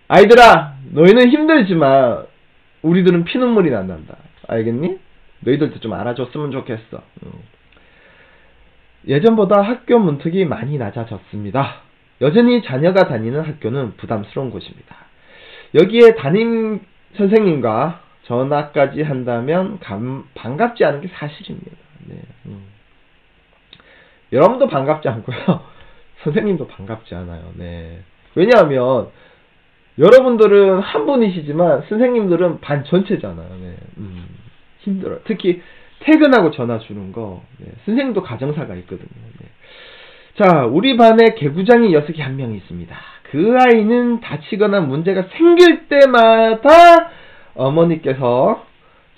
아이들아, 너희는 힘들지만 우리들은 피눈물이 안 난다. 알겠니? 너희들도 좀 알아줬으면 좋겠어. 예전보다 학교 문턱이 많이 낮아졌습니다. 여전히 자녀가 다니는 학교는 부담스러운 곳입니다. 여기에 담임 선생님과 전화까지 한다면 반갑지 않은 게 사실입니다. 네. 여러분도 반갑지 않고요. 선생님도 반갑지 않아요. 네. 왜냐하면 여러분들은 한 분이시지만 선생님들은 반 전체잖아요. 네. 힘들어요. 특히 퇴근하고 전화 주는 거. 네. 선생님도 가정사가 있거든요. 네. 자, 우리 반에 개구장이 녀석이 한 명 있습니다. 그 아이는 다치거나 문제가 생길 때마다 어머니께서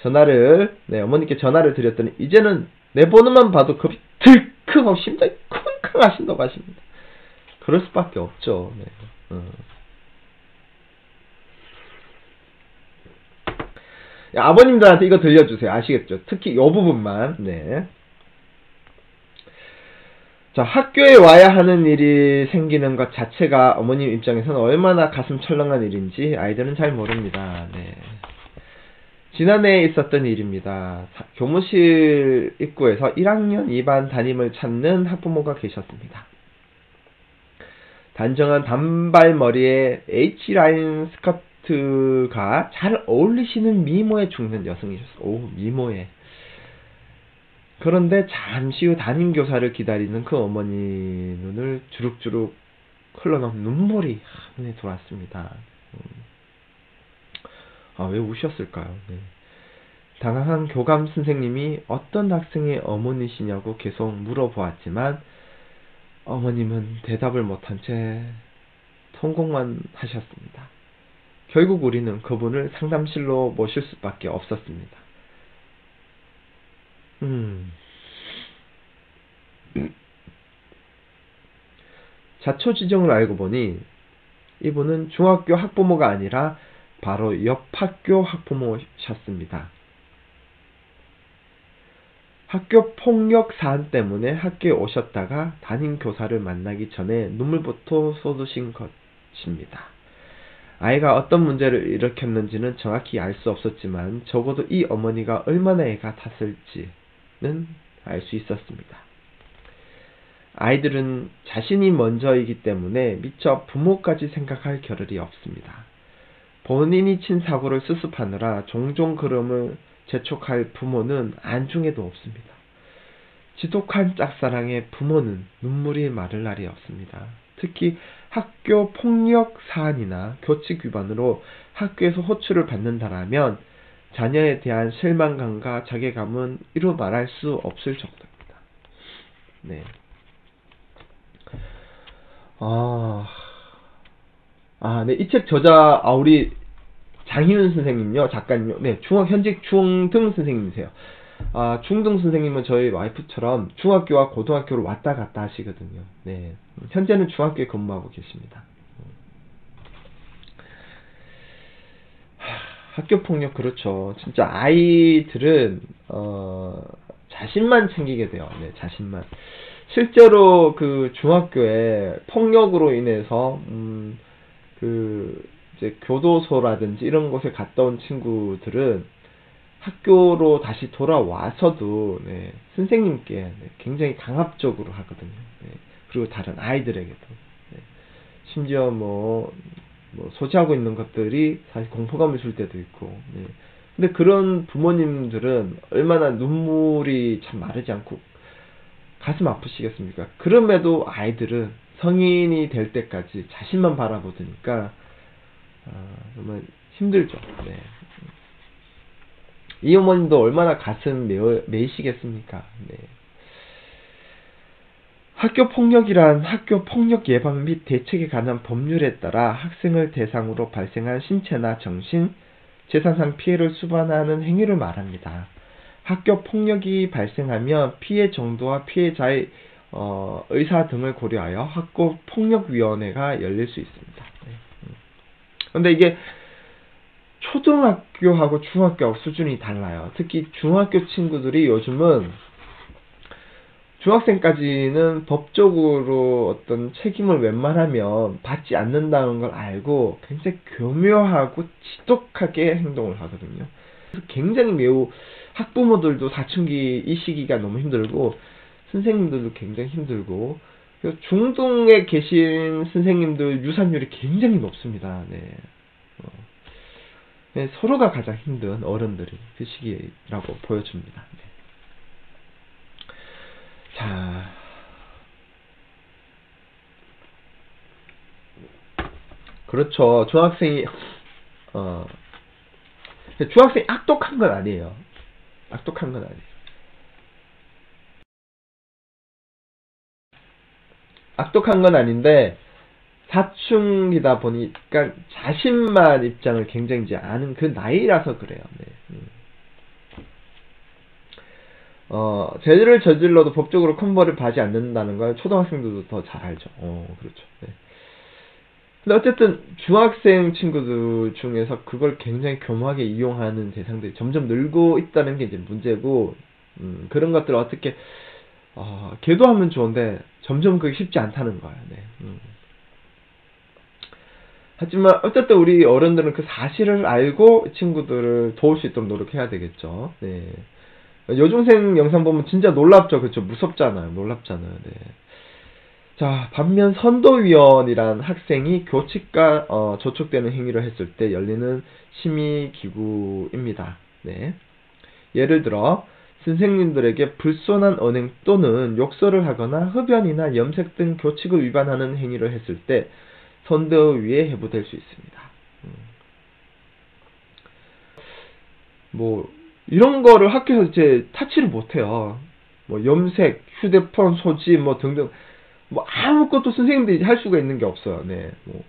어머니께 전화를 드렸더니 이제는 내 번호만 봐도 겁이 들컥하고 심장이 쿵쿵 하신다고 하십니다. 그럴 수밖에 없죠. 네. 아버님들한테 이거 들려주세요. 아시겠죠? 특히 이 부분만. 네. 자, 학교에 와야 하는 일이 생기는 것 자체가 어머님 입장에서는 얼마나 가슴 철렁한 일인지 아이들은 잘 모릅니다. 네. 지난해에 있었던 일입니다. 교무실 입구에서 1학년 2반 담임을 찾는 학부모가 계셨습니다. 단정한 단발머리에 H라인 스커트가 잘 어울리시는 미모에 죽는 여성이셨어요. 오, 미모에. 그런데 잠시 후 담임교사를 기다리는 그 어머니 눈을 주룩주룩 흘러나온 눈물이 눈에 들어왔습니다. 왜 우셨을까요? 네. 당황한 교감 선생님이 어떤 학생의 어머니시냐고 계속 물어보았지만 어머님은 대답을 못한 채 통곡만 하셨습니다. 결국 우리는 그분을 상담실로 모실 수밖에 없었습니다. 자초지종을 알고 보니 이분은 중학교 학부모가 아니라 바로 옆 학교 학부모셨습니다. 학교 폭력 사안 때문에 학교에 오셨다가 담임교사를 만나기 전에 눈물부터 쏟으신 것입니다. 아이가 어떤 문제를 일으켰는지는 정확히 알 수 없었지만 적어도 이 어머니가 얼마나 애가 탔을지는 알 수 있었습니다. 아이들은 자신이 먼저이기 때문에 미처 부모까지 생각할 겨를이 없습니다. 본인이 친 사고를 수습하느라 종종 그름을 재촉할 부모는 안중에도 없습니다. 지독한 짝사랑의 부모는 눈물이 마를 날이 없습니다. 특히 학교 폭력 사안이나 교칙 위반으로 학교에서 호출을 받는다라면 자녀에 대한 실망감과 자괴감은 이루 말할 수 없을 정도입니다. 네. 네, 이 책 저자, 우리 장희윤 선생님요, 작가님요. 네, 현직 중등 선생님이세요. 중등 선생님은 저희 와이프처럼 중학교와 고등학교를 왔다 갔다 하시거든요. 네. 현재는 중학교에 근무하고 계십니다. 학교 폭력, 그렇죠. 진짜 아이들은, 자신만 챙기게 돼요. 네, 자신만. 실제로 그 중학교에 폭력으로 인해서 이제 교도소라든지 이런 곳에 갔다 온 친구들은 학교로 다시 돌아와서도 네, 선생님께 네, 굉장히 강압적으로 하거든요. 네, 그리고 다른 아이들에게도 네, 심지어 뭐 소지하고 있는 것들이 사실 공포감을 줄 때도 있고. 네. 근데 그런 부모님들은 얼마나 눈물이 참 마르지 않고 가슴 아프시겠습니까? 그럼에도 아이들은 성인이 될 때까지 자신만 바라보니까 정말 힘들죠. 네. 이 어머님도 얼마나 가슴 메이시겠습니까? 네. 학교 폭력이란 학교 폭력 예방 및 대책에 관한 법률에 따라 학생을 대상으로 발생한 신체나 정신, 재산상 피해를 수반하는 행위를 말합니다. 학교 폭력이 발생하면 피해 정도와 피해자의 의사 등을 고려하여 학교 폭력위원회가 열릴 수 있습니다. 그런데 이게 초등학교하고 중학교하고 수준이 달라요. 특히 중학교 친구들이 요즘은 중학생까지는 법적으로 어떤 책임을 웬만하면 받지 않는다는 걸 알고 굉장히 교묘하고 지독하게 행동을 하거든요. 굉장히 매우 학부모들도 사춘기 이 시기가 너무 힘들고 선생님들도 굉장히 힘들고 중동에 계신 선생님들 유산율이 굉장히 높습니다. 네. 네, 서로가 가장 힘든 어른들이 그 시기라고 보여줍니다. 네. 자, 그렇죠. 중학생이 중학생이 악독한 건 아니에요. 악독한 건 아니에요. 악독한 건 아닌데 사춘기다 보니까 자신만 입장을 굉장히 이제 아는 그 나이라서 그래요. 네. 죄를 저질러도 법적으로 큰 벌을 받지 않는다는 걸 초등학생들도 더 잘 알죠. 그렇죠. 네. 근데 어쨌든 중학생 친구들 중에서 그걸 굉장히 교묘하게 이용하는 대상들이 점점 늘고 있다는 게 이제 문제고, 그런 것들을 어떻게 계도하면 좋은데 점점 그게 쉽지 않다는 거예요. 네. 하지만 어쨌든 우리 어른들은 그 사실을 알고 친구들을 도울 수 있도록 노력해야 되겠죠. 네. 여중생 영상 보면 진짜 놀랍죠. 그렇죠. 무섭잖아요. 놀랍잖아요. 네. 자, 반면 선도위원이란 학생이 교칙과 저촉되는 행위를 했을 때 열리는 심의기구입니다. 네. 예를 들어 선생님들에게 불손한 언행 또는 욕설을 하거나 흡연이나 염색 등 교칙을 위반하는 행위를 했을 때 선도위에 해부될 수 있습니다. 뭐 이런 거를 학교에서 이제 타치를 못해요. 뭐 염색, 휴대폰 소지 뭐 등등 뭐 아무것도 선생님들이 할 수가 있는 게 없어요. 네. 뭐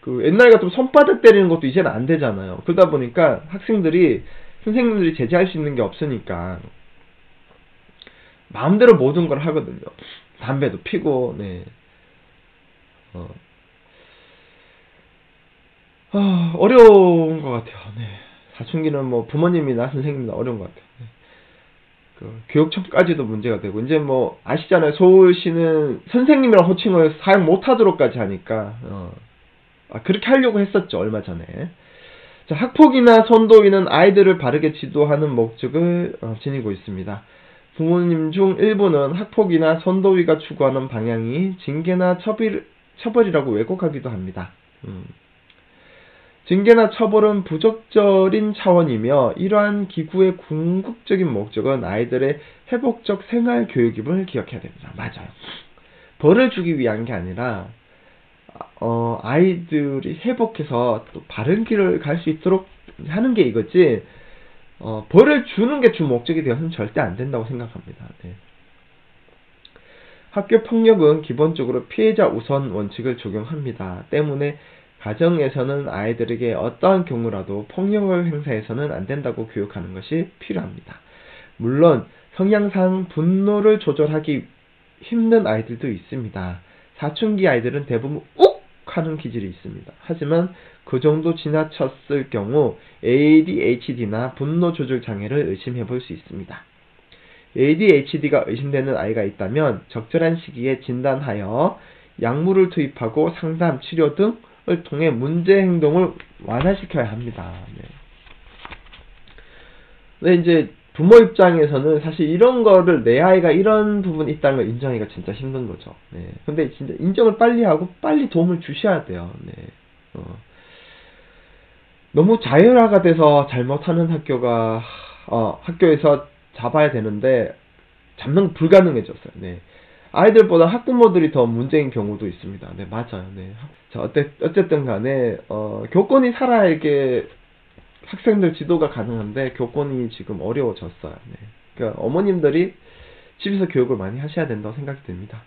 그 옛날 같으면 손바닥 때리는 것도 이제는 안 되잖아요. 그러다 보니까 학생들이 선생님들이 제재할 수 있는 게 없으니까 마음대로 모든 걸 하거든요. 담배도 피고, 네. 어려운 것 같아요. 네. 사춘기는 뭐 부모님이나 선생님이나 어려운 것 같아요. 네. 그 교육청까지도 문제가 되고 이제 뭐 아시잖아요. 서울시는 선생님이랑 호칭을 사용 못하도록까지 하니까 그렇게 하려고 했었죠. 얼마 전에. 자, 학폭이나 선도위는 아이들을 바르게 지도하는 목적을 지니고 있습니다. 부모님 중 일부는 학폭이나 선도위가 추구하는 방향이 징계나 처벌이라고 왜곡하기도 합니다. 징계나 처벌은 부적절인 차원이며 이러한 기구의 궁극적인 목적은 아이들의 회복적 생활 교육임을 기억해야 됩니다. 맞아요. 벌을 주기 위한 게 아니라 아이들이 회복해서 또 바른 길을 갈 수 있도록 하는 게 이거지 벌을 주는 게 주 목적이 되어서는 절대 안 된다고 생각합니다. 네. 학교 폭력은 기본적으로 피해자 우선 원칙을 적용합니다. 때문에 가정에서는 아이들에게 어떠한 경우라도 폭력을 행사해서는 안 된다고 교육하는 것이 필요합니다. 물론 성향상 분노를 조절하기 힘든 아이들도 있습니다. 사춘기 아이들은 대부분 욱 하는 기질이 있습니다. 하지만 그 정도 지나쳤을 경우 ADHD나 분노 조절 장애를 의심해 볼 수 있습니다. ADHD가 의심되는 아이가 있다면 적절한 시기에 진단하여 약물을 투입하고 상담, 치료 등을 통해 문제 행동을 완화시켜야 합니다. 네. 근데 이제 부모 입장에서는 사실 이런 거를 내 아이가 이런 부분이 있다는 걸 인정하기가 진짜 힘든 거죠. 네. 근데 진짜 인정을 빨리 하고 빨리 도움을 주셔야 돼요. 네. 너무 자율화가 돼서 잘못하는 학교가 학교에서 잡아야 되는데 잡는 불가능해졌어요. 네. 아이들보다 학부모들이 더 문제인 경우도 있습니다. 네, 맞아요. 네. 자, 어쨌든 간에 교권이 살아야 이게 학생들 지도가 가능한데 교권이 지금 어려워졌어요. 네. 그러니까 어머님들이 집에서 교육을 많이 하셔야 된다고 생각이 듭니다.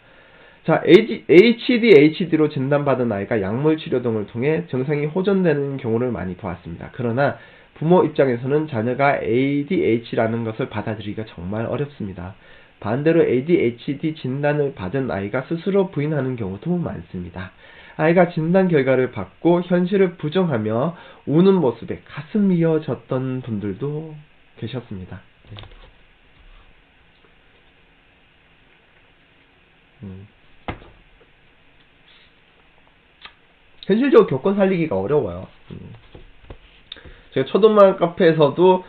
자, ADHD로 진단받은 아이가 약물 치료 등을 통해 증상이 호전되는 경우를 많이 보았습니다. 그러나 부모 입장에서는 자녀가 ADHD라는 것을 받아들이기가 정말 어렵습니다. 반대로 ADHD 진단을 받은 아이가 스스로 부인하는 경우도 많습니다. 아이가 진단 결과를 받고 현실을 부정하며 우는 모습에 가슴 미어졌던 분들도 계셨습니다. 네. 현실적으로 교권 살리기가 어려워요. 제가 초등반 카페에서도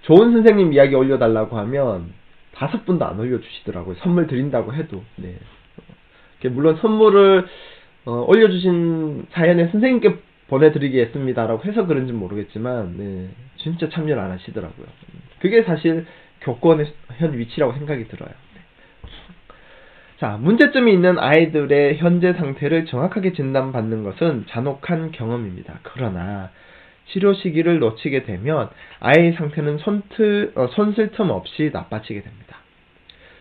좋은 선생님 이야기 올려달라고 하면 5분도 안 올려주시더라고요. 선물 드린다고 해도. 네. 물론 선물을 올려주신 사연에 선생님께 보내드리겠습니다라고 해서 그런지 모르겠지만, 네, 진짜 참여를 안 하시더라고요. 그게 사실 교권의 현 위치라고 생각이 들어요. 네. 자, 문제점이 있는 아이들의 현재 상태를 정확하게 진단받는 것은 잔혹한 경험입니다. 그러나 치료 시기를 놓치게 되면 아이의 상태는 손쓸 틈 없이 나빠지게 됩니다.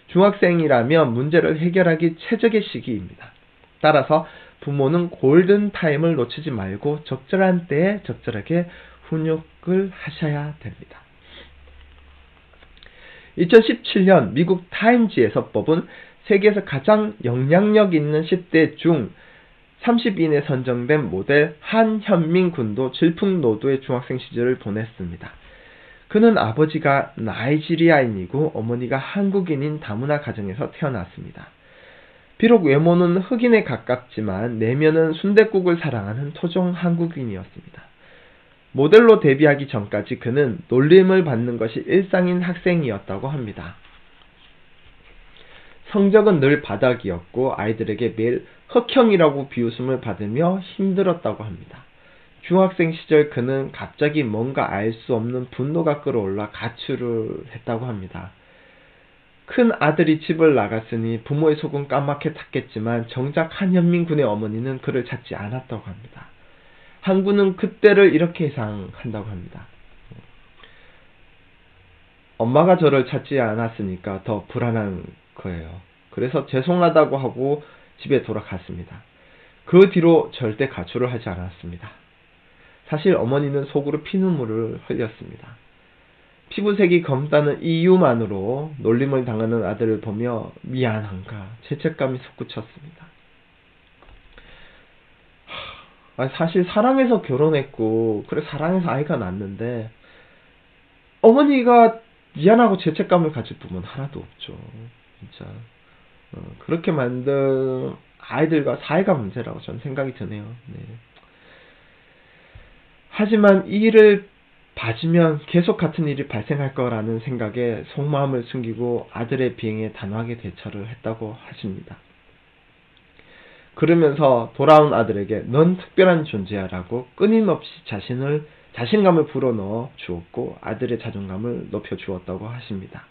중학생이라면 문제를 해결하기 최적의 시기입니다. 따라서 부모는 골든타임을 놓치지 말고 적절한 때에 적절하게 훈육을 하셔야 됩니다. 2017년 미국 타임지에서 뽑은 세계에서 가장 영향력 있는 10대 중 30인에 선정된 모델 한현민 군도 질풍노도의 중학생 시절을 보냈습니다. 그는 아버지가 나이지리아인이고 어머니가 한국인인 다문화 가정에서 태어났습니다. 비록 외모는 흑인에 가깝지만 내면은 순댓국을 사랑하는 토종 한국인이었습니다. 모델로 데뷔하기 전까지 그는 놀림을 받는 것이 일상인 학생이었다고 합니다. 성적은 늘 바닥이었고 아이들에게 매일 흑형이라고 비웃음을 받으며 힘들었다고 합니다. 중학생 시절 그는 갑자기 뭔가 알 수 없는 분노가 끌어올라 가출을 했다고 합니다. 큰 아들이 집을 나갔으니 부모의 속은 까맣게 탔겠지만 정작 한현민 군의 어머니는 그를 찾지 않았다고 합니다. 한 군은 그때를 이렇게 예상한다고 합니다. 엄마가 저를 찾지 않았으니까 더 불안한 거예요. 그래서 죄송하다고 하고 집에 돌아갔습니다. 그 뒤로 절대 가출을 하지 않았습니다. 사실 어머니는 속으로 피눈물을 흘렸습니다. 피부색이 검다는 이유만으로 놀림을 당하는 아들을 보며 미안함과 죄책감이 솟구쳤습니다. 사실 사랑해서 결혼했고 그래 사랑해서 아이가 낳았는데 어머니가 미안하고 죄책감을 가질 부분은 하나도 없죠. 진짜 그렇게 만든 아이들과 사회가 문제라고 저는 생각이 드네요. 네. 하지만 이 일을 봐주면 계속 같은 일이 발생할 거라는 생각에 속마음을 숨기고 아들의 비행에 단호하게 대처를 했다고 하십니다. 그러면서 돌아온 아들에게 넌 특별한 존재야 라고 끊임없이 자신감을 불어넣어 주었고 아들의 자존감을 높여주었다고 하십니다.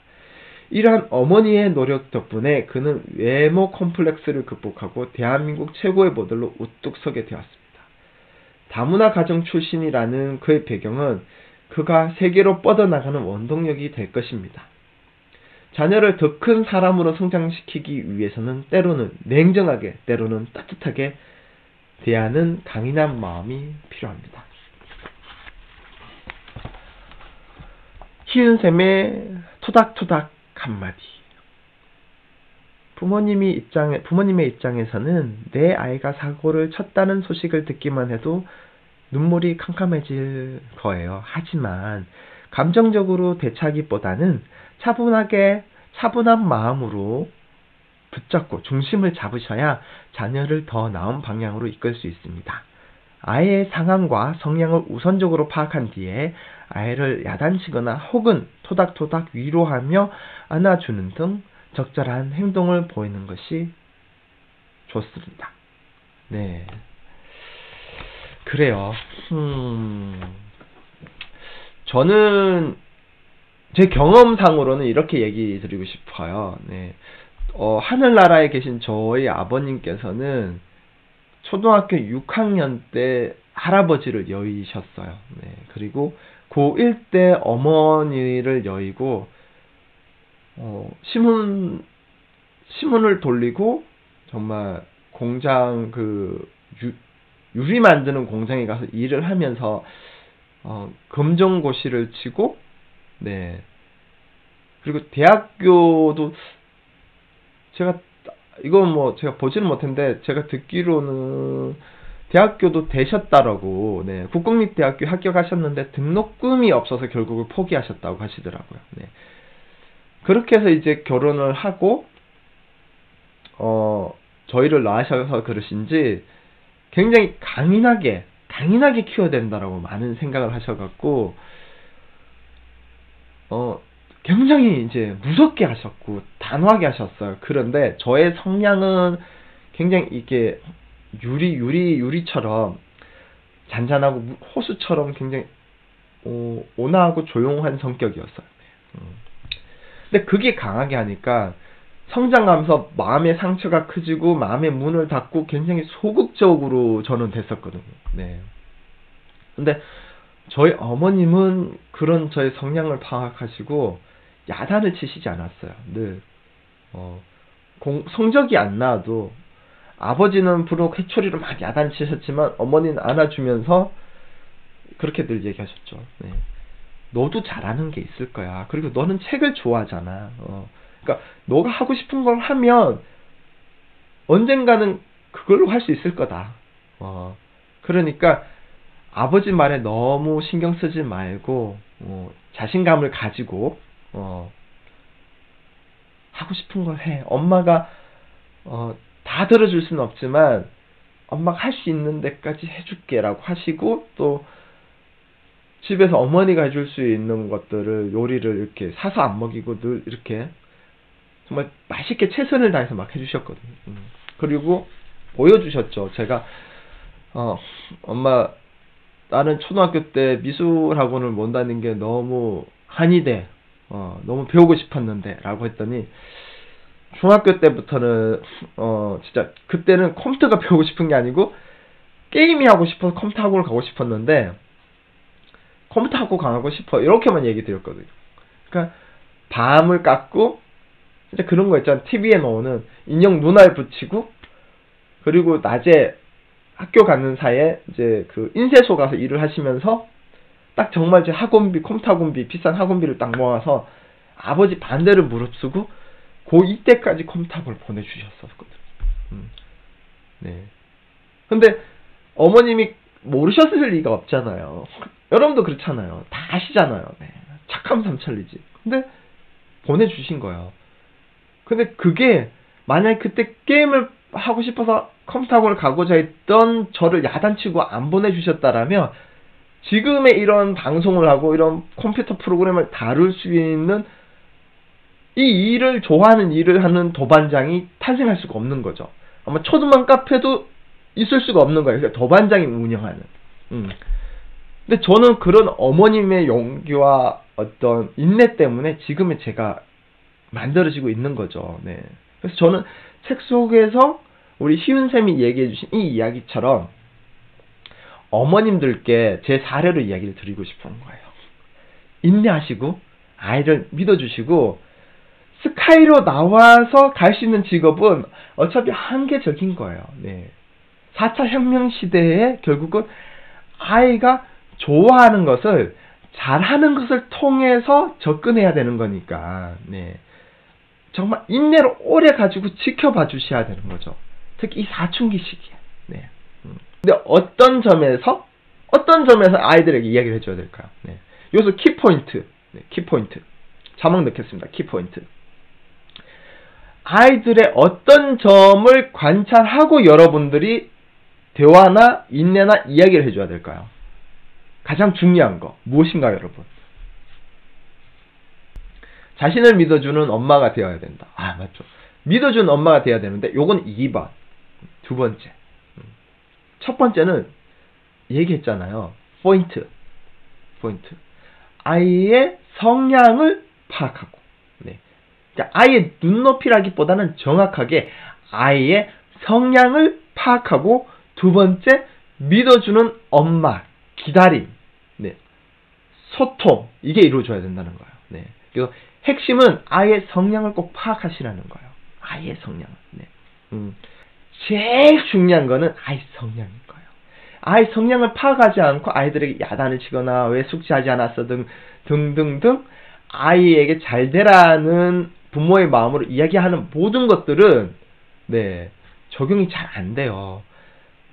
이러한 어머니의 노력 덕분에 그는 외모 컴플렉스를 극복하고 대한민국 최고의 모델로 우뚝 서게 되었습니다. 다문화 가정 출신이라는 그의 배경은 그가 세계로 뻗어나가는 원동력이 될 것입니다. 자녀를 더 큰 사람으로 성장시키기 위해서는 때로는 냉정하게, 때로는 따뜻하게 대하는 강인한 마음이 필요합니다. 희은쌤의 토닥토닥 한마디. 부모님의 입장에서는 내 아이가 사고를 쳤다는 소식을 듣기만 해도 눈물이 캄캄해질 거예요. 하지만 감정적으로 대처하기보다는 차분한 마음으로 붙잡고 중심을 잡으셔야 자녀를 더 나은 방향으로 이끌 수 있습니다. 아이의 상황과 성향을 우선적으로 파악한 뒤에 아이를 야단치거나 혹은 토닥토닥 위로하며 안아주는 등 적절한 행동을 보이는 것이 좋습니다. 네. 그래요. 저는 제 경험상으로는 이렇게 얘기 드리고 싶어요. 네. 하늘나라에 계신 저희 아버님께서는 초등학교 6학년 때 할아버지를 여의셨어요. 네. 그리고 고1 때 어머니를 여의고, 신문을 돌리고, 정말 공장, 유리 만드는 공장에 가서 일을 하면서, 검정고시를 치고, 네. 그리고 대학교도, 제가 보지는 못했는데, 제가 듣기로는, 대학교도 되셨다라고, 네. 국공립대학교 합격하셨는데, 등록금이 없어서 결국은 포기하셨다고 하시더라고요. 네. 그렇게 해서 이제 결혼을 하고, 저희를 낳으셔서 그러신지 굉장히 강인하게 키워야 된다라고 많은 생각을 하셔갖고, 굉장히 이제 무섭게 하셨고, 단호하게 하셨어요. 그런데 저의 성향은 굉장히 이게 유리처럼 잔잔하고 호수처럼 굉장히 온화하고 조용한 성격이었어요. 근데 그게 강하게 하니까 성장하면서 마음의 상처가 커지고 마음의 문을 닫고 굉장히 소극적으로 저는 됐었거든요. 네. 근데 저희 어머님은 그런 저의 성향을 파악하시고 야단을 치시지 않았어요. 늘 성적이 안 나와도 아버지는 부록 회초리로 막 야단 치셨지만 어머니는 안아주면서 그렇게 늘 얘기하셨죠. 네. 너도 잘하는 게 있을 거야. 그리고 너는 책을 좋아하잖아. 그러니까 너가 하고 싶은 걸 하면 언젠가는 그걸로 할 수 있을 거다. 그러니까 아버지 말에 너무 신경 쓰지 말고 자신감을 가지고 하고 싶은 걸 해. 엄마가 다 들어줄 수는 없지만 엄마가 할 수 있는 데까지 해줄게 라고 하시고, 또 집에서 어머니가 해줄 수 있는 것들을 요리를 이렇게 사서 안 먹이고 늘 이렇게 정말 맛있게 최선을 다해서 막 해주셨거든요. 그리고 보여주셨죠. 제가 엄마 나는 초등학교 때 미술학원을 못 다닌 게 너무 한이 돼. 너무 배우고 싶었는데 라고 했더니, 중학교 때부터는 진짜 그때는 컴퓨터가 배우고 싶은 게 아니고 게임이 하고 싶어서 컴퓨터 학원을 가고 싶었는데, 컴퓨터 학원 가고 싶어 이렇게만 얘기 드렸거든요. 그러니까 밤을 깎고 진짜 그런 거 있잖아. TV에 나오는 인형 눈알 붙이고, 그리고 낮에 학교 가는 사이에 이제 그 인쇄소 가서 일을 하시면서 딱 정말 이제 학원비, 컴퓨터 학원비, 비싼 학원비를 딱 모아서 아버지 반대를 무릅쓰고 고2 때까지 컴퓨터 학원을 보내주셨었거든요. 네. 근데 어머님이 모르셨을 리가 없잖아요. 여러분도 그렇잖아요. 다 아시잖아요. 네. 착함 삼천리지. 근데 보내주신 거예요. 근데 그게 만약에 그때 게임을 하고 싶어서 컴퓨터 학원을 가고자 했던 저를 야단치고 안 보내주셨다라면 지금의 이런 방송을 하고 이런 컴퓨터 프로그램을 다룰 수 있는 이 일을 좋아하는 일을 하는 도반장이 탄생할 수가 없는 거죠. 아마 초등반 카페도 있을 수가 없는 거예요. 그러니까 도반장이 운영하는. 근데 저는 그런 어머님의 용기와 어떤 인내 때문에 지금의 제가 만들어지고 있는 거죠. 네. 그래서 저는 책 속에서 우리 희윤쌤이 얘기해 주신 이 이야기처럼 어머님들께 제 사례로 이야기를 드리고 싶은 거예요. 인내하시고 아이를 믿어주시고, 스카이로 나와서 갈 수 있는 직업은 어차피 한계적인 거예요. 네. 4차 혁명 시대에 결국은 아이가 좋아하는 것을, 잘하는 것을 통해서 접근해야 되는 거니까, 네. 정말 인내를 오래 가지고 지켜봐 주셔야 되는 거죠. 특히 이 사춘기 시기에. 네. 근데 어떤 점에서 아이들에게 이야기를 해줘야 될까요? 네. 여기서 키포인트. 네, 키포인트. 자막 넣겠습니다. 키포인트. 아이들의 어떤 점을 관찰하고 여러분들이 대화나 인내나 이야기를 해줘야 될까요? 가장 중요한 거 무엇인가요, 여러분? 자신을 믿어주는 엄마가 되어야 된다. 아, 맞죠. 믿어주는 엄마가 되어야 되는데 요건 2번. 두 번째. 첫 번째는 얘기했잖아요. 포인트. 아이의 성향을 파악하고. 네. 그러니까 아이의 눈높이라기보다는 정확하게 아이의 성향을 파악하고, 두 번째, 믿어주는 엄마, 기다림, 네. 소통, 이게 이루어져야 된다는 거예요. 네. 그래서 핵심은 아이의 성향을 꼭 파악하시라는 거예요. 아이의 성향. 네. 제일 중요한 거는 아이 성향인 거예요. 아이 성향을 파악하지 않고 아이들에게 야단을 치거나 왜 숙제하지 않았어 등등등 아이에게 잘 되라는 부모의 마음으로 이야기하는 모든 것들은 네, 적용이 잘 안 돼요.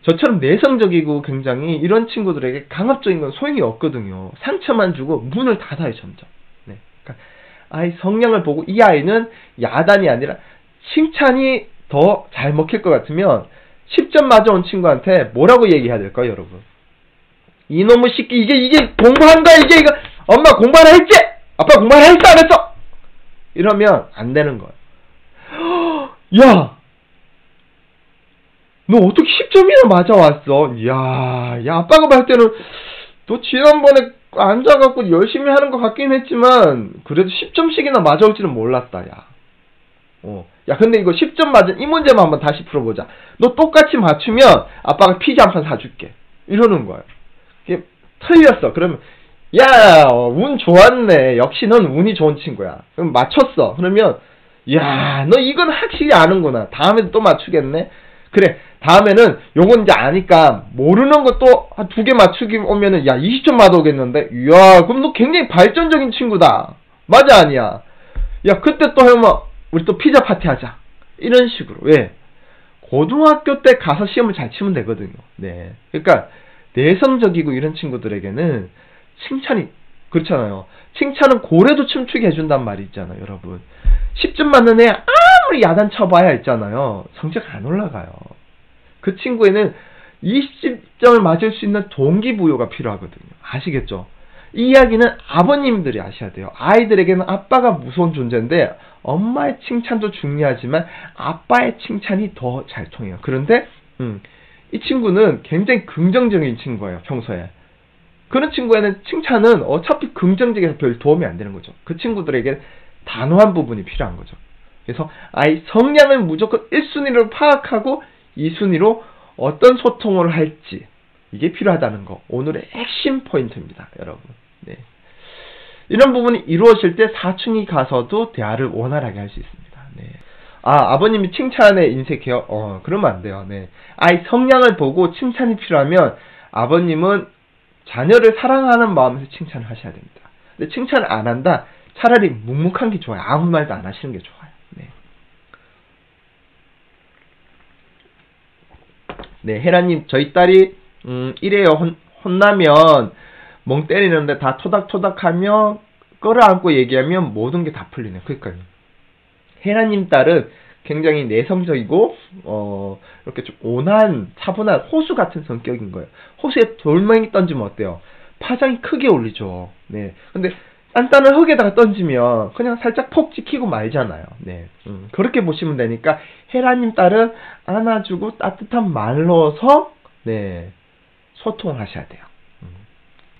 저처럼 내성적이고 굉장히 이런 친구들에게 강압적인 건 소용이 없거든요. 상처만 주고 문을 닫아요, 점점. 네. 그러니까 아이 성향을 보고 이 아이는 야단이 아니라 칭찬이 더 잘 먹힐 것 같으면 10점 맞아온 친구한테 뭐라고 얘기해야 될까요, 여러분? 이놈의 새끼, 이게 공부한다, 이게, 이거, 엄마 공부하라 했지? 아빠 공부하라 했어, 안 했어? 이러면 안 되는 거예요. 야! 너 어떻게 10점이나 맞아왔어? 야, 아빠가 봤을 때는, 너 지난번에 앉아갖고 열심히 하는 것 같긴 했지만, 그래도 10점씩이나 맞아올지는 몰랐다, 야. 야, 근데 이거 10점 맞은 이 문제만 한번 다시 풀어보자. 너 똑같이 맞추면, 아빠가 피자 한 판 사줄게. 이러는 거예요. 이게 틀렸어. 그러면, 야, 운 좋았네. 역시 넌 운이 좋은 친구야. 그럼 맞췄어. 그러면, 야, 너 이건 확실히 아는구나. 다음에 또 맞추겠네? 그래, 다음에는 요건 이제 아니까 모르는 것도 한 2개 맞추기 오면은 야 20점 맞아오겠는데? 이야, 그럼 너 굉장히 발전적인 친구다. 맞아, 아니야? 야, 그때 또 하면 우리 또 피자 파티 하자. 이런 식으로. 왜? 고등학교 때 가서 시험을 잘 치면 되거든요. 네. 그러니까 내성적이고 이런 친구들에게는 칭찬이 그렇잖아요. 칭찬은 고래도 춤추게 해준단 말이 있잖아요, 여러분. 10점 맞는 애 아무리 야단 쳐봐야 있잖아요. 성적 안 올라가요. 그 친구에는 20점을 맞을 수 있는 동기부여가 필요하거든요. 아시겠죠? 이 이야기는 아버님들이 아셔야 돼요. 아이들에게는 아빠가 무서운 존재인데 엄마의 칭찬도 중요하지만 아빠의 칭찬이 더 잘 통해요. 그런데 이 친구는 굉장히 긍정적인 친구예요. 평소에. 그런 친구에는 칭찬은 어차피 긍정적이어서 별 도움이 안 되는 거죠. 그 친구들에게 단호한 부분이 필요한 거죠. 그래서 아이 성향을 무조건 1순위로 파악하고 2순위로 어떤 소통을 할지 이게 필요하다는 거. 오늘의 핵심 포인트입니다, 여러분. 네. 이런 부분이 이루어질 때 사춘기 가서도 대화를 원활하게 할 수 있습니다. 네. 아버님이 칭찬에 인색해요? 그러면 안 돼요. 네. 아이 성향을 보고 칭찬이 필요하면 아버님은 자녀를 사랑하는 마음에서 칭찬을 하셔야 됩니다. 근데 칭찬을 안 한다? 차라리 묵묵한 게 좋아요. 아무 말도 안 하시는 게 좋아요. 네. 네, 혜라님, 저희 딸이, 이래요. 혼나면, 멍 때리는데 다 토닥토닥하며, 끌어안고 얘기하면 모든 게 다 풀리네요. 그러니까요. 혜라님 딸은 굉장히 내성적이고, 이렇게 좀 온화한, 차분한 호수 같은 성격인 거예요. 호수에 돌멩이 던지면 어때요? 파장이 크게 올리죠. 네. 근데, 단단한 흙에다가 던지면 그냥 살짝 폭 찍히고 말잖아요. 네. 그렇게 보시면 되니까 혜라님 딸은 안아주고 따뜻한 말로서 네, 소통을 하셔야 돼요.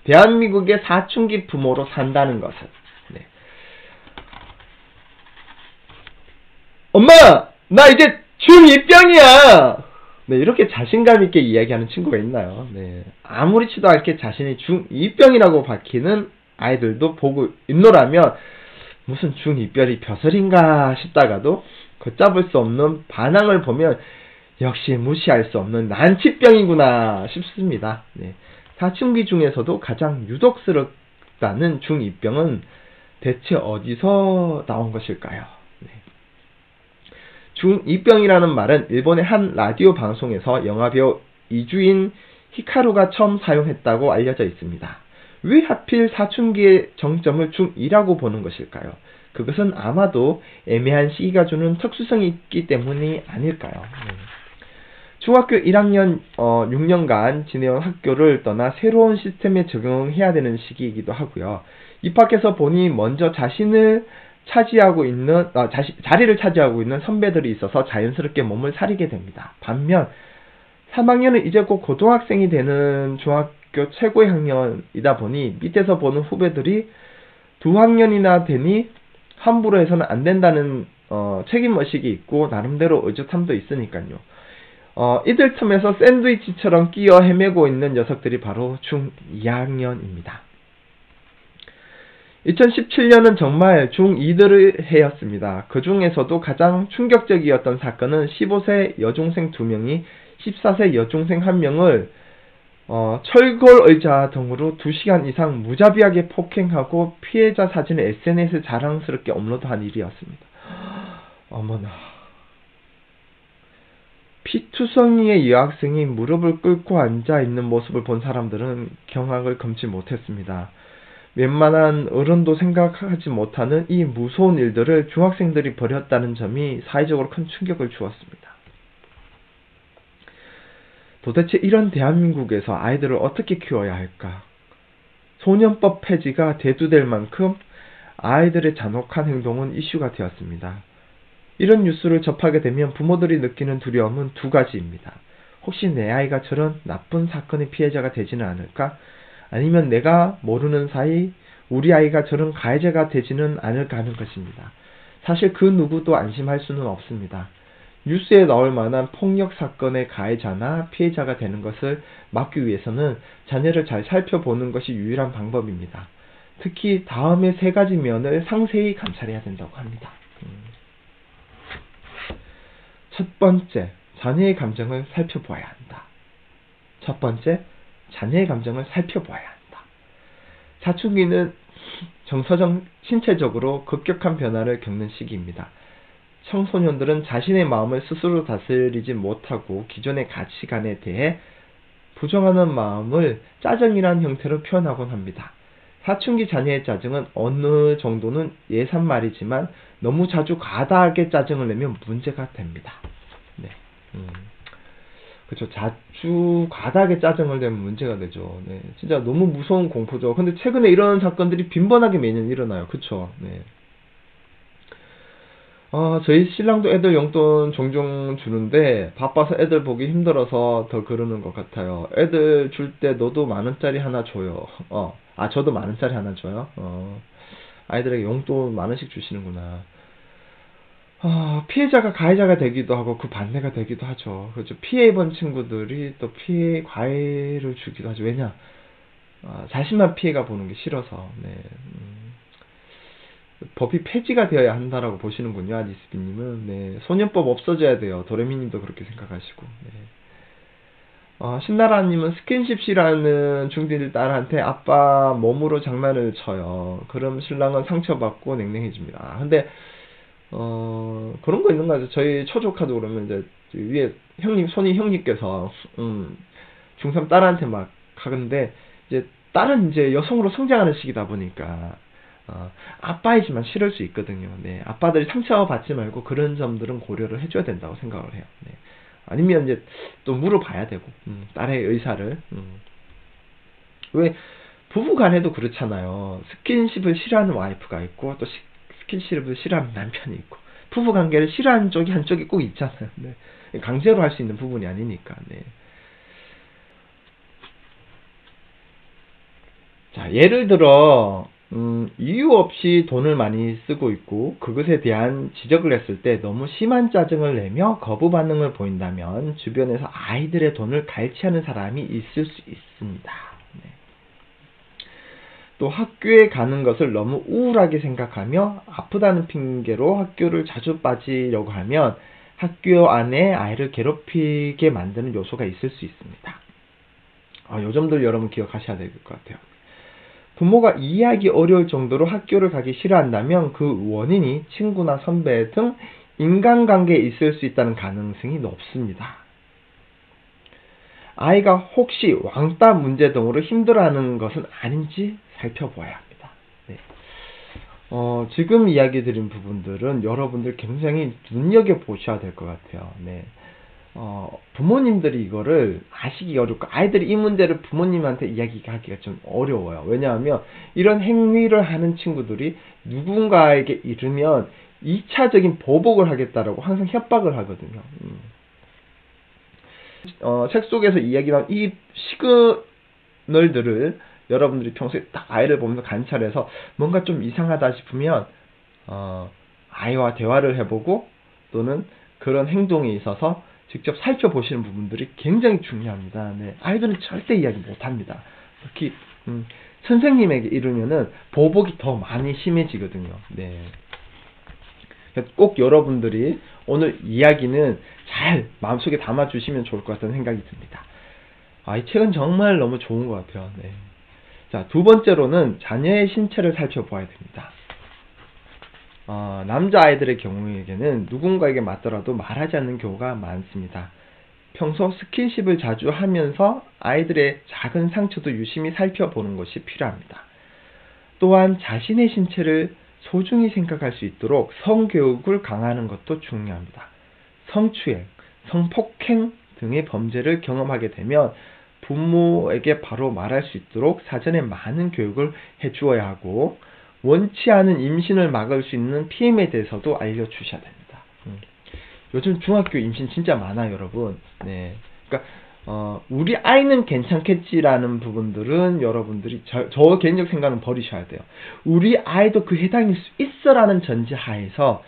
대한민국의 사춘기 부모로 산다는 것은 네. 엄마! 나 이제 중2병이야! 네, 이렇게 자신감 있게 이야기하는 친구가 있나요? 네. 아무렇지도 않게 자신이 중2병이라고 밝히는 아이들도 보고 있노라면 무슨 중2병이 벼슬인가 싶다가도 걷잡을 수 없는 반항을 보면 역시 무시할 수 없는 난치병이구나 싶습니다. 네. 사춘기 중에서도 가장 유독스럽다는 중2병은 대체 어디서 나온 것일까요? 네. 중2병이라는 말은 일본의 한 라디오 방송에서 영화배우 이주인 히카루가 처음 사용했다고 알려져 있습니다. 왜 하필 사춘기의 정점을 중2라고 보는 것일까요? 그것은 아마도 애매한 시기가 주는 특수성이 있기 때문이 아닐까요? 중학교 1학년 6년간 지내온 학교를 떠나 새로운 시스템에 적응해야 되는 시기이기도 하고요. 입학해서 보니 먼저 자리를 차지하고 있는 선배들이 있어서 자연스럽게 몸을 사리게 됩니다. 반면 3학년은 이제 곧 고등학생이 되는 중학교 최고의 학년이다 보니 밑에서 보는 후배들이 2학년이나 되니 함부로 해서는 안 된다는 책임의식이 있고 나름대로 의젓함도 있으니까요. 이들 틈에서 샌드위치처럼 끼어 헤매고 있는 녀석들이 바로 중2학년입니다. 2017년은 정말 중2들의 해였습니다. 그 중에서도 가장 충격적이었던 사건은 15세 여중생 2명이 14세 여중생 1명을 철골 의자 등으로 2시간 이상 무자비하게 폭행하고 피해자 사진을 SNS에 자랑스럽게 업로드한 일이었습니다. 어머나. 피투성이의 여학생이 무릎을 꿇고 앉아있는 모습을 본 사람들은 경악을 금치 못했습니다. 웬만한 어른도 생각하지 못하는 이 무서운 일들을 중학생들이 벌였다는 점이 사회적으로 큰 충격을 주었습니다. 도대체 이런 대한민국에서 아이들을 어떻게 키워야 할까? 소년법 폐지가 대두될 만큼 아이들의 잔혹한 행동은 이슈가 되었습니다. 이런 뉴스를 접하게 되면 부모들이 느끼는 두려움은 두 가지입니다. 혹시 내 아이가 저런 나쁜 사건의 피해자가 되지는 않을까? 아니면 내가 모르는 사이 우리 아이가 저런 가해자가 되지는 않을까 하는 것입니다. 사실 그 누구도 안심할 수는 없습니다. 뉴스에 나올 만한 폭력 사건의 가해자나 피해자가 되는 것을 막기 위해서는 자녀를 잘 살펴보는 것이 유일한 방법입니다. 특히 다음의 세 가지 면을 상세히 감찰해야 된다고 합니다. 첫 번째, 자녀의 감정을 살펴보아야 한다. 첫 번째, 자녀의 감정을 살펴보아야 한다. 사춘기는 정서적, 신체적으로 급격한 변화를 겪는 시기입니다. 청소년들은 자신의 마음을 스스로 다스리지 못하고 기존의 가치관에 대해 부정하는 마음을 짜증이라는 형태로 표현하곤 합니다. 사춘기 자녀의 짜증은 어느 정도는 예산말이지만 너무 자주 과다하게 짜증을 내면 문제가 됩니다. 네. 그렇죠. 자주 과다하게 짜증을 내면 문제가 되죠. 네. 진짜 너무 무서운 공포죠. 근데 최근에 이런 사건들이 빈번하게 매년 일어나요. 그쵸. 네. 저희 신랑도 애들 용돈 종종 주는데 바빠서 애들 보기 힘들어서 더 그러는 것 같아요. 애들 줄 때 너도 10,000원짜리 하나 줘요. 저도 10,000원짜리 하나 줘요. 아이들에게 용돈 10,000원씩 주시는구나. 피해자가 가해자가 되기도 하고 그 반대가 되기도 하죠. 그렇죠. 피해 입은 친구들이 또 피해 과외를 주기도 하죠. 왜냐? 자신만 피해가 보는 게 싫어서. 네. 법이 폐지가 되어야 한다라고 보시는군요, 아지스비님은. 네, 소년법 없어져야 돼요. 도레미님도 그렇게 생각하시고. 네. 신나라님은 스킨십 싫어하는 중딩 딸한테 아빠 몸으로 장난을 쳐요. 그럼 신랑은 상처받고 냉랭해집니다. 근데 그런 거 있는 거 같아요. 저희 초조카도 그러면 이제 위에 손이 형님께서 중3 딸한테 막 하는데 이제 딸은 이제 여성으로 성장하는 시기다 보니까. 아빠이지만 싫을 수 있거든요. 네, 아빠들이 상처받지 말고 그런 점들은 고려를 해줘야 된다고 생각을 해요. 네. 아니면 이제 또 물어봐야 되고, 딸의 의사를. 왜 부부 간에도 그렇잖아요. 스킨십을 싫어하는 와이프가 있고 또 스킨십을 싫어하는 남편이 있고 부부 관계를 싫어하는 쪽이 한쪽이 꼭 있잖아요. 네. 강제로 할 수 있는 부분이 아니니까. 네. 자, 예를 들어 이유 없이 돈을 많이 쓰고 있고 그것에 대한 지적을 했을 때 너무 심한 짜증을 내며 거부 반응을 보인다면 주변에서 아이들의 돈을 갈취하는 사람이 있을 수 있습니다. 네. 또 학교에 가는 것을 너무 우울하게 생각하며 아프다는 핑계로 학교를 자주 빠지려고 하면 학교 안에 아이를 괴롭히게 만드는 요소가 있을 수 있습니다. 요 점들 여러분 기억하셔야 될 것 같아요. 부모가 이해하기 어려울 정도로 학교를 가기 싫어한다면 그 원인이 친구나 선배 등 인간관계에 있을 수 있다는 가능성이 높습니다. 아이가 혹시 왕따 문제 등으로 힘들어하는 것은 아닌지 살펴보아야 합니다. 네. 지금 이야기 드린 부분들은 여러분들 굉장히 눈여겨보셔야 될 것 같아요. 네. 부모님들이 이거를 아시기 어렵고 아이들이 이 문제를 부모님한테 이야기하기가 좀 어려워요. 왜냐하면 이런 행위를 하는 친구들이 누군가에게 이르면 2차적인 보복을 하겠다라고 항상 협박을 하거든요. 책 속에서 이야기한 이 시그널들을 여러분들이 평소에 딱 아이를 보면서 관찰해서 뭔가 좀 이상하다 싶으면 아이와 대화를 해보고 또는 그런 행동에 있어서 직접 살펴보시는 부분들이 굉장히 중요합니다. 네, 아이들은 절대 이야기 못합니다. 특히 선생님에게 이르면은 보복이 더 많이 심해지거든요. 네. 꼭 여러분들이 오늘 이야기는 잘 마음속에 담아주시면 좋을 것 같다는 생각이 듭니다. 이 책은 정말 너무 좋은 것 같아요. 네. 자, 두 번째로는 자녀의 신체를 살펴보아야 됩니다. 남자아이들의 경우에는 누군가에게 맞더라도 말하지 않는 경우가 많습니다. 평소 스킨십을 자주 하면서 아이들의 작은 상처도 유심히 살펴보는 것이 필요합니다. 또한 자신의 신체를 소중히 생각할 수 있도록 성교육을 강화하는 것도 중요합니다. 성추행, 성폭행 등의 범죄를 경험하게 되면 부모에게 바로 말할 수 있도록 사전에 많은 교육을 해주어야 하고, 원치 않은 임신을 막을 수 있는 PM에 대해서도 알려주셔야 됩니다. 요즘 중학교 임신 진짜 많아요, 여러분. 네. 그러니까 우리 아이는 괜찮겠지라는 부분들은 여러분들이 저 개인적 생각은 버리셔야 돼요. 우리 아이도 그 해당일 수 있어라는 전제하에서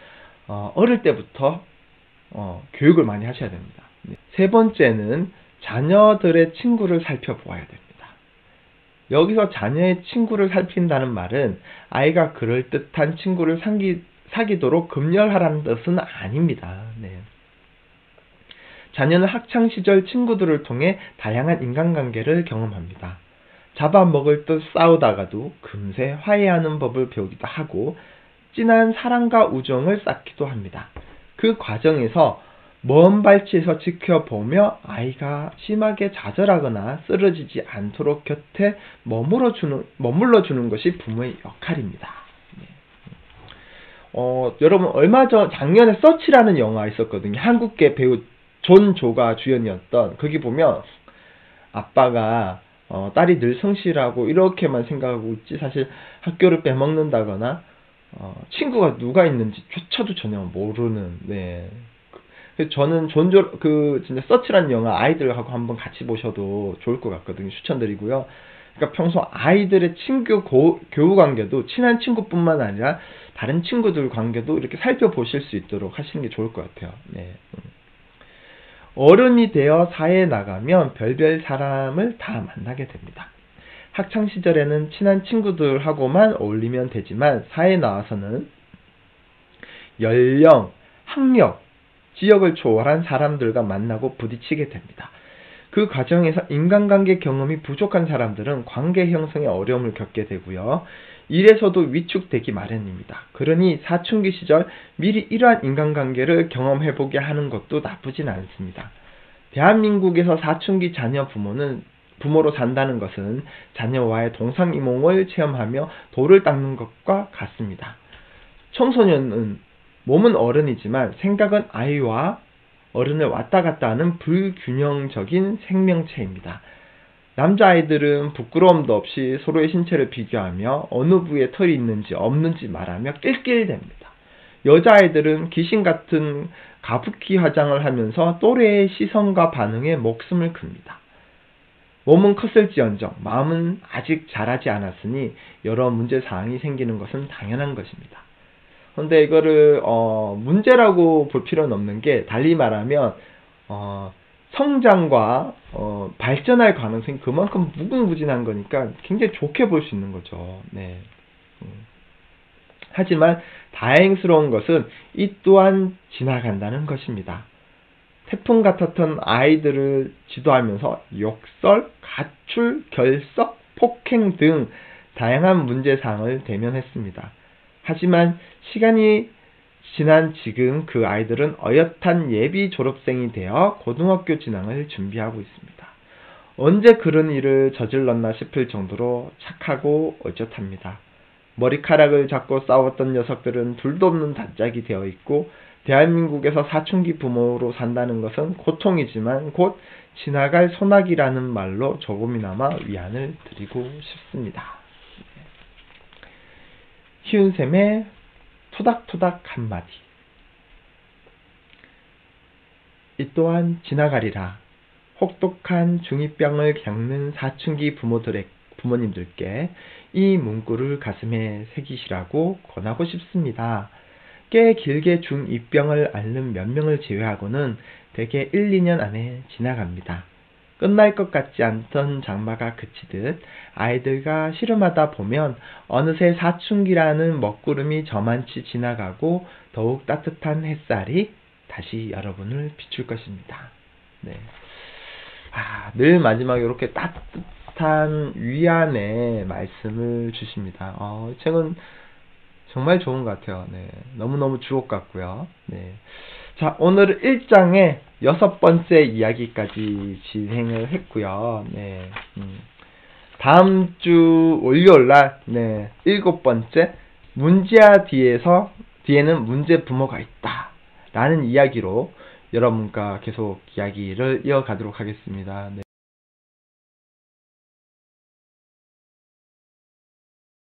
어릴 때부터 교육을 많이 하셔야 됩니다. 네. 세 번째는 자녀들의 친구를 살펴보아야 됩니다. 여기서 자녀의 친구를 살핀다는 말은 아이가 그럴듯한 친구를 사귀도록 금열하라는 뜻은 아닙니다. 네. 자녀는 학창시절 친구들을 통해 다양한 인간관계를 경험합니다. 잡아먹을 듯 싸우다가도 금세 화해하는 법을 배우기도 하고 진한 사랑과 우정을 쌓기도 합니다. 그 과정에서 먼 발치에서 지켜보며 아이가 심하게 좌절하거나 쓰러지지 않도록 곁에 머물러주는 것이 부모의 역할입니다. 여러분 얼마 전 작년에 서치라는 영화 있었거든요. 한국계 배우 존 조가 주연이었던. 거기 보면 아빠가 딸이 늘 성실하고 이렇게만 생각하고 있지 사실 학교를 빼먹는다거나 친구가 누가 있는지 조차도 전혀 모르는. 네. 저는 진짜 서치라는 영화 아이들하고 한번 같이 보셔도 좋을 것 같거든요. 추천드리고요. 그러니까 평소 아이들의 친구 교우 관계도 친한 친구뿐만 아니라 다른 친구들 관계도 이렇게 살펴보실 수 있도록 하시는 게 좋을 것 같아요. 네. 어른이 되어 사회에 나가면 별별 사람을 다 만나게 됩니다. 학창시절에는 친한 친구들하고만 어울리면 되지만 사회에 나와서는 연령, 학력, 지역을 초월한 사람들과 만나고 부딪히게 됩니다. 그 과정에서 인간관계 경험이 부족한 사람들은 관계 형성에 어려움을 겪게 되고요. 일에서도 위축되기 마련입니다. 그러니 사춘기 시절 미리 이러한 인간관계를 경험해보게 하는 것도 나쁘진 않습니다. 대한민국에서 사춘기 자녀 부모로 산다는 것은 자녀와의 동상이몽을 체험하며 돌을 닦는 것과 같습니다. 청소년은 몸은 어른이지만 생각은 아이와 어른을 왔다 갔다 하는 불균형적인 생명체입니다. 남자아이들은 부끄러움도 없이 서로의 신체를 비교하며 어느 부위에 털이 있는지 없는지 말하며 낄낄댑니다. 여자아이들은 귀신 같은 가부키 화장을 하면서 또래의 시선과 반응에 목숨을 큽니다. 몸은 컸을지언정 마음은 아직 자라지 않았으니 여러 문제사항이 생기는 것은 당연한 것입니다. 근데 이거를 문제라고 볼 필요는 없는 게, 달리 말하면 성장과 발전할 가능성이 그만큼 무궁무진한 거니까 굉장히 좋게 볼 수 있는 거죠. 네. 하지만 다행스러운 것은 이 또한 지나간다는 것입니다. 태풍 같았던 아이들을 지도하면서 욕설, 가출, 결석, 폭행 등 다양한 문제사항을 대면했습니다. 하지만 시간이 지난 지금 그 아이들은 어엿한 예비 졸업생이 되어 고등학교 진학을 준비하고 있습니다. 언제 그런 일을 저질렀나 싶을 정도로 착하고 어젓합니다. 머리카락을 잡고 싸웠던 녀석들은 둘도 없는 단짝이 되어 있고, 대한민국에서 사춘기 부모로 산다는 것은 고통이지만 곧 지나갈 소나기라는 말로 조금이나마 위안을 드리고 싶습니다. 희은쌤의 토닥토닥 한마디. 이 또한 지나가리라. 혹독한 중2병을 겪는 사춘기 부모님들께 이 문구를 가슴에 새기시라고 권하고 싶습니다. 꽤 길게 중2병을 앓는 몇 명을 제외하고는 대개 1, 2년 안에 지나갑니다. 끝날 것 같지 않던 장마가 그치듯 아이들과 씨름하다 보면 어느새 사춘기라는 먹구름이 저만치 지나가고 더욱 따뜻한 햇살이 다시 여러분을 비출 것입니다. 네. 늘 마지막에 이렇게 따뜻한 위안의 말씀을 주십니다. 이 책은 정말 좋은 것 같아요. 네. 너무너무 주옥 같고요. 네. 자, 오늘 1장의 6번째 이야기까지 진행을 했고요. 네. 다음 주 월요일날, 네, 7번째, 문제야 뒤에는 문제 부모가 있다 라는 이야기로 여러분과 계속 이야기를 이어가도록 하겠습니다. 네.